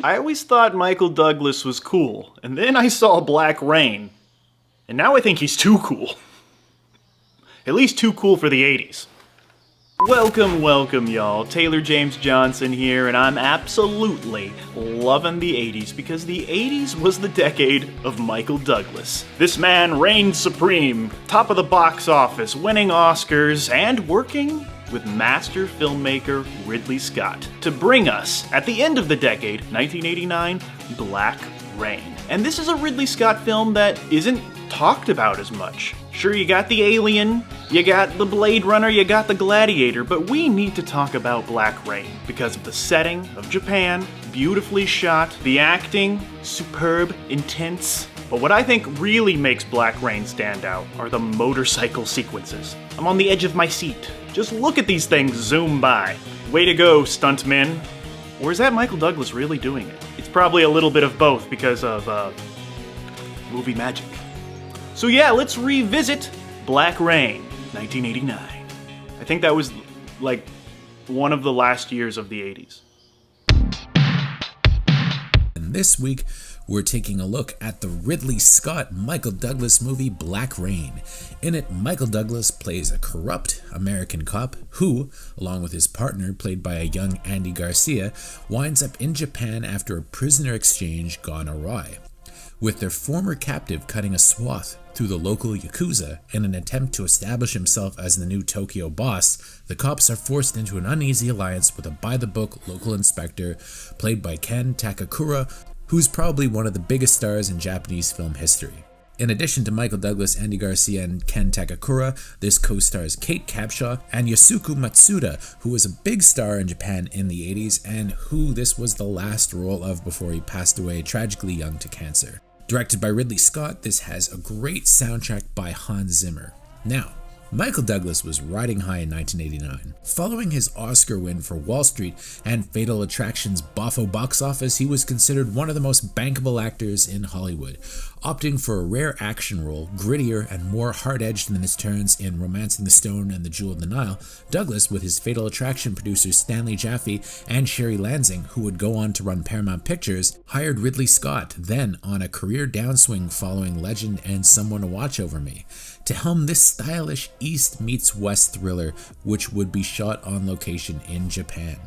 I always thought Michael Douglas was cool, and then I saw Black Rain, and now I think he's too cool. At least too cool for the 80s. Welcome, y'all. Taylor James Johnson here, and I'm absolutely loving the 80s because the 80s was the decade of Michael Douglas. This man reigned supreme, top of the box office, winning Oscars, and working with master filmmaker Ridley Scott to bring us, at the end of the decade, 1989, Black Rain. And this is a Ridley Scott film that isn't talked about as much. Sure, you got the Alien, you got the Blade Runner, you got the Gladiator, but we need to talk about Black Rain because of the setting of Japan, beautifully shot, the acting, superb, intense. But what I think really makes Black Rain stand out are the motorcycle sequences. I'm on the edge of my seat. Just look at these things zoom by. Way to go, stuntmen. Or is that Michael Douglas really doing it? It's probably a little bit of both because of, movie magic. So yeah, let's revisit Black Rain, 1989. I think that was, like, one of the last years of the 80s. And this week, we're taking a look at the Ridley Scott Michael Douglas movie Black Rain. In it, Michael Douglas plays a corrupt American cop who, along with his partner, played by a young Andy Garcia, winds up in Japan after a prisoner exchange gone awry. With their former captive cutting a swath through the local Yakuza in an attempt to establish himself as the new Tokyo boss, the cops are forced into an uneasy alliance with a by-the-book local inspector played by Ken Takakura, who's probably one of the biggest stars in Japanese film history. In addition to Michael Douglas, Andy Garcia, and Ken Takakura, this co-stars Kate Capshaw and Yasuko Matsuda, who was a big star in Japan in the 80s and who this was the last role of before he passed away tragically young to cancer. Directed by Ridley Scott, this has a great soundtrack by Hans Zimmer. Now, Michael Douglas was riding high in 1989. Following his Oscar win for Wall Street and Fatal Attraction's boffo box office, he was considered one of the most bankable actors in Hollywood. Opting for a rare action role, grittier and more hard-edged than his turns in Romancing the Stone and The Jewel of the Nile, Douglas, with his Fatal Attraction producers Stanley Jaffe and Sherry Lansing, who would go on to run Paramount Pictures, hired Ridley Scott, then on a career downswing following Legend and Someone to Watch Over Me, to helm this stylish East meets West thriller, which would be shot on location in Japan.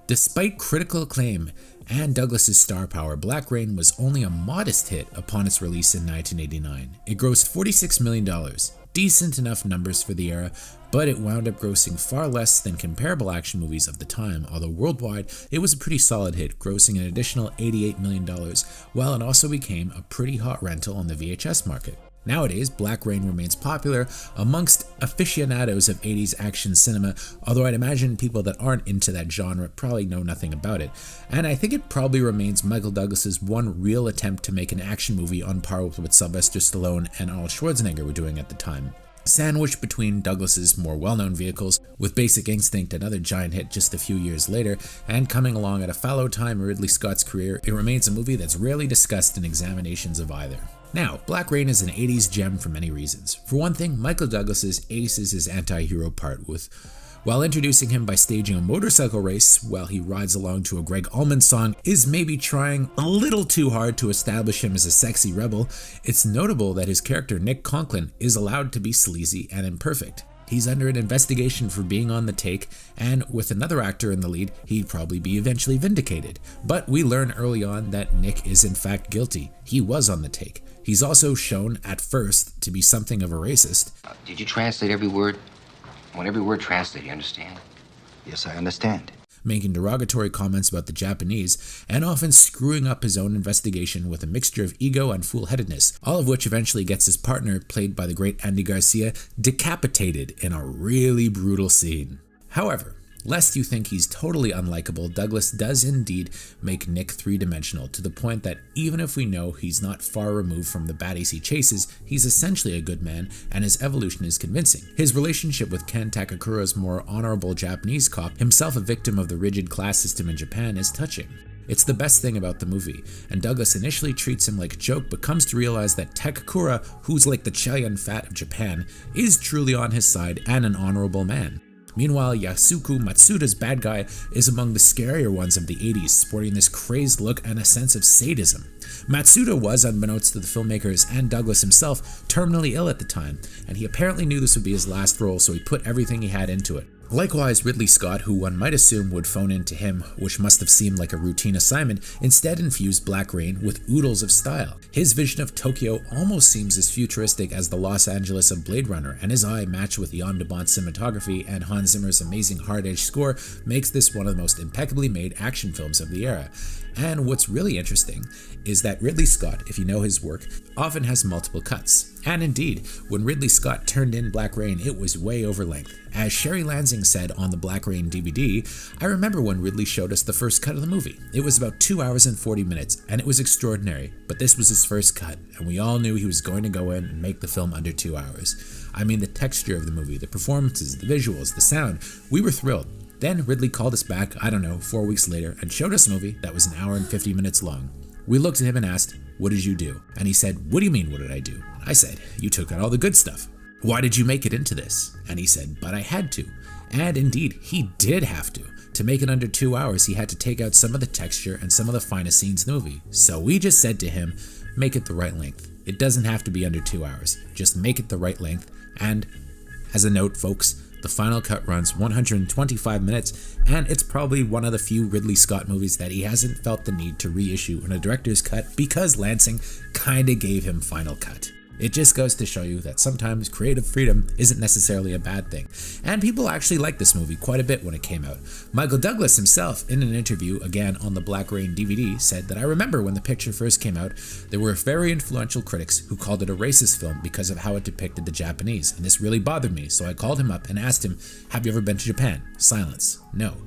Despite critical acclaim and Douglas's star power, Black Rain was only a modest hit upon its release in 1989. It grossed $46 million, decent enough numbers for the era, but it wound up grossing far less than comparable action movies of the time, although worldwide it was a pretty solid hit, grossing an additional $88 million, while it also became a pretty hot rental on the VHS market. Nowadays, Black Rain remains popular amongst aficionados of 80s action cinema, although I'd imagine people that aren't into that genre probably know nothing about it. And I think it probably remains Michael Douglas's one real attempt to make an action movie on par with what Sylvester Stallone and Arnold Schwarzenegger were doing at the time. Sandwiched between Douglas's more well-known vehicles, with Basic Instinct, another giant hit just a few years later, and coming along at a fallow time in Ridley Scott's career, it remains a movie that's rarely discussed in examinations of either. Now, Black Rain is an 80s gem for many reasons. For one thing, Michael Douglas aces his anti-hero part while introducing him by staging a motorcycle race while he rides along to a Greg Allman song is maybe trying a little too hard to establish him as a sexy rebel. It's notable that his character Nick Conklin is allowed to be sleazy and imperfect. He's under an investigation for being on the take, and with another actor in the lead, he'd probably be eventually vindicated. But we learn early on that Nick is in fact guilty. He was on the take. He's also shown, at first, to be something of a racist. Did you translate every word? I want every word translated, you understand? Yes, I understand. Making derogatory comments about the Japanese, and often screwing up his own investigation with a mixture of ego and foolheadedness, all of which eventually gets his partner, played by the great Andy Garcia, decapitated in a really brutal scene. However, lest you think he's totally unlikable, Douglas does indeed make Nick three-dimensional, to the point that even if we know he's not far removed from the baddies he chases, he's essentially a good man, and his evolution is convincing. His relationship with Ken Takakura's more honorable Japanese cop, himself a victim of the rigid class system in Japan, is touching. It's the best thing about the movie, and Douglas initially treats him like a joke but comes to realize that Takakura, who's like the Chow Yun-fat of Japan, is truly on his side and an honorable man. Meanwhile, Yasuko Matsuda's bad guy is among the scarier ones of the 80s, sporting this crazed look and a sense of sadism. Matsuda was, unbeknownst to the filmmakers and Douglas himself, terminally ill at the time, and he apparently knew this would be his last role, so he put everything he had into it. Likewise, Ridley Scott, who one might assume would phone in to him, which must have seemed like a routine assignment, instead infused Black Rain with oodles of style. His vision of Tokyo almost seems as futuristic as the Los Angeles of Blade Runner, and his eye, matched with Jan de Bont's cinematography and Hans Zimmer's amazing hard-edged score, makes this one of the most impeccably made action films of the era. And what's really interesting is that Ridley Scott, if you know his work, often has multiple cuts. And indeed, when Ridley Scott turned in Black Rain, it was way over length. As Sherry Lansing said on the Black Rain DVD, I remember when Ridley showed us the first cut of the movie. It was about 2 hours and 40 minutes, and it was extraordinary, but this was his first cut, and we all knew he was going to go in and make the film under 2 hours. I mean, the texture of the movie, the performances, the visuals, the sound, we were thrilled. Then Ridley called us back, 4 weeks later, and showed us a movie that was 1 hour and 50 minutes long. We looked at him and asked, "What did you do?" And he said, "What do you mean, what did I do?" I said, "You took out all the good stuff. Why did you make it into this?" And he said, "But I had to." And indeed, he did have to. To make it under 2 hours, he had to take out some of the texture and some of the finest scenes in the movie. So we just said to him, make it the right length. It doesn't have to be under 2 hours. Just make it the right length. And as a note, folks, the final cut runs 125 minutes, and it's probably one of the few Ridley Scott movies that he hasn't felt the need to reissue in a director's cut because Lansing kinda gave him final cut. It just goes to show you that sometimes creative freedom isn't necessarily a bad thing. And people actually liked this movie quite a bit when it came out. Michael Douglas himself, in an interview, again on the Black Rain DVD, said that I remember when the picture first came out, there were very influential critics who called it a racist film because of how it depicted the Japanese, and this really bothered me, so I called him up and asked him, "Have you ever been to Japan?" Silence. No.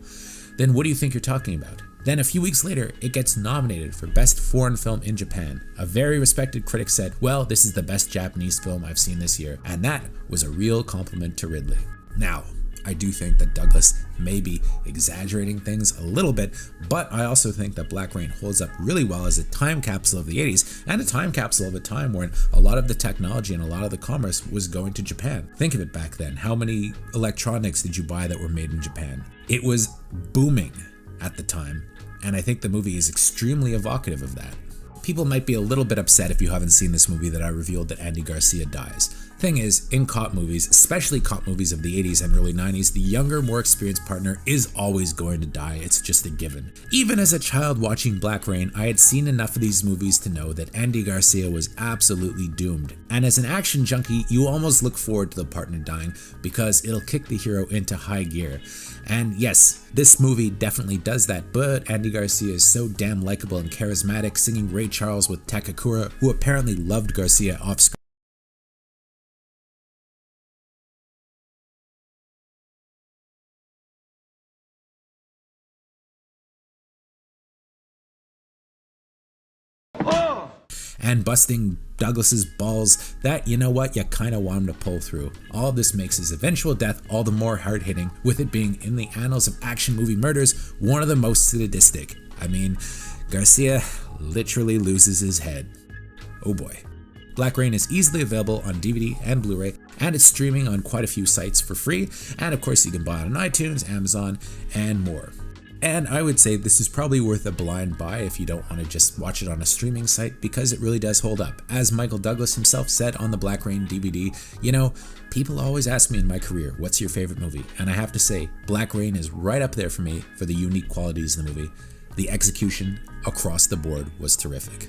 "Then what do you think you're talking about?" Then a few weeks later, it gets nominated for Best Foreign Film in Japan. A very respected critic said, "Well, this is the best Japanese film I've seen this year," and that was a real compliment to Ridley. Now, I do think that Douglas may be exaggerating things a little bit, but I also think that Black Rain holds up really well as a time capsule of the 80s and a time capsule of a time when a lot of the technology and a lot of the commerce was going to Japan. Think of it back then. How many electronics did you buy that were made in Japan? It was booming at the time. And I think the movie is extremely evocative of that. People might be a little bit upset if you haven't seen this movie that I revealed that Andy Garcia dies. Thing is, in cop movies, especially cop movies of the 80s and early 90s, the younger, more experienced partner is always going to die. It's just a given. Even as a child watching Black Rain, I had seen enough of these movies to know that Andy Garcia was absolutely doomed. And as an action junkie, you almost look forward to the partner dying because it'll kick the hero into high gear. And yes, this movie definitely does that, but Andy Garcia is so damn likable and charismatic, singing Ray Charles with Takakura, who apparently loved Garcia off screen. And busting Douglas's balls that, you know what, you kinda want him to pull through. All of this makes his eventual death all the more hard-hitting, with it being, in the annals of action movie murders, one of the most sadistic. I mean, Garcia literally loses his head. Oh boy. Black Rain is easily available on DVD and Blu-ray, and it's streaming on quite a few sites for free, and of course you can buy it on iTunes, Amazon, and more. And I would say this is probably worth a blind buy if you don't want to just watch it on a streaming site, because it really does hold up. As Michael Douglas himself said on the Black Rain DVD, you know, people always ask me in my career, what's your favorite movie? And I have to say, Black Rain is right up there for me for the unique qualities of the movie. The execution across the board was terrific.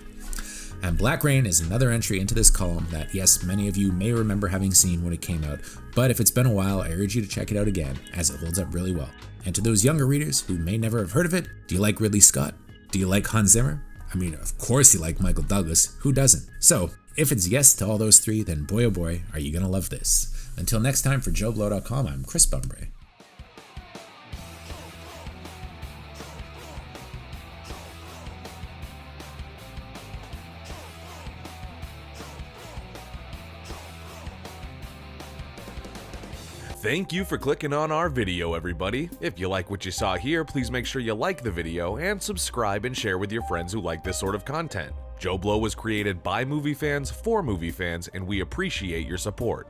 And Black Rain is another entry into this column that, yes, many of you may remember having seen when it came out, but if it's been a while, I urge you to check it out again, as it holds up really well. And to those younger readers who may never have heard of it, do you like Ridley Scott? Do you like Hans Zimmer? I mean, of course you like Michael Douglas, who doesn't? So, if it's yes to all those three, then boy oh boy, are you gonna love this. Until next time, for JoeBlow.com, I'm Chris Bumbre. Thank you for clicking on our video, everybody. If you like what you saw here, please make sure you like the video and subscribe and share with your friends who like this sort of content. Joe Blow was created by movie fans for movie fans, and we appreciate your support.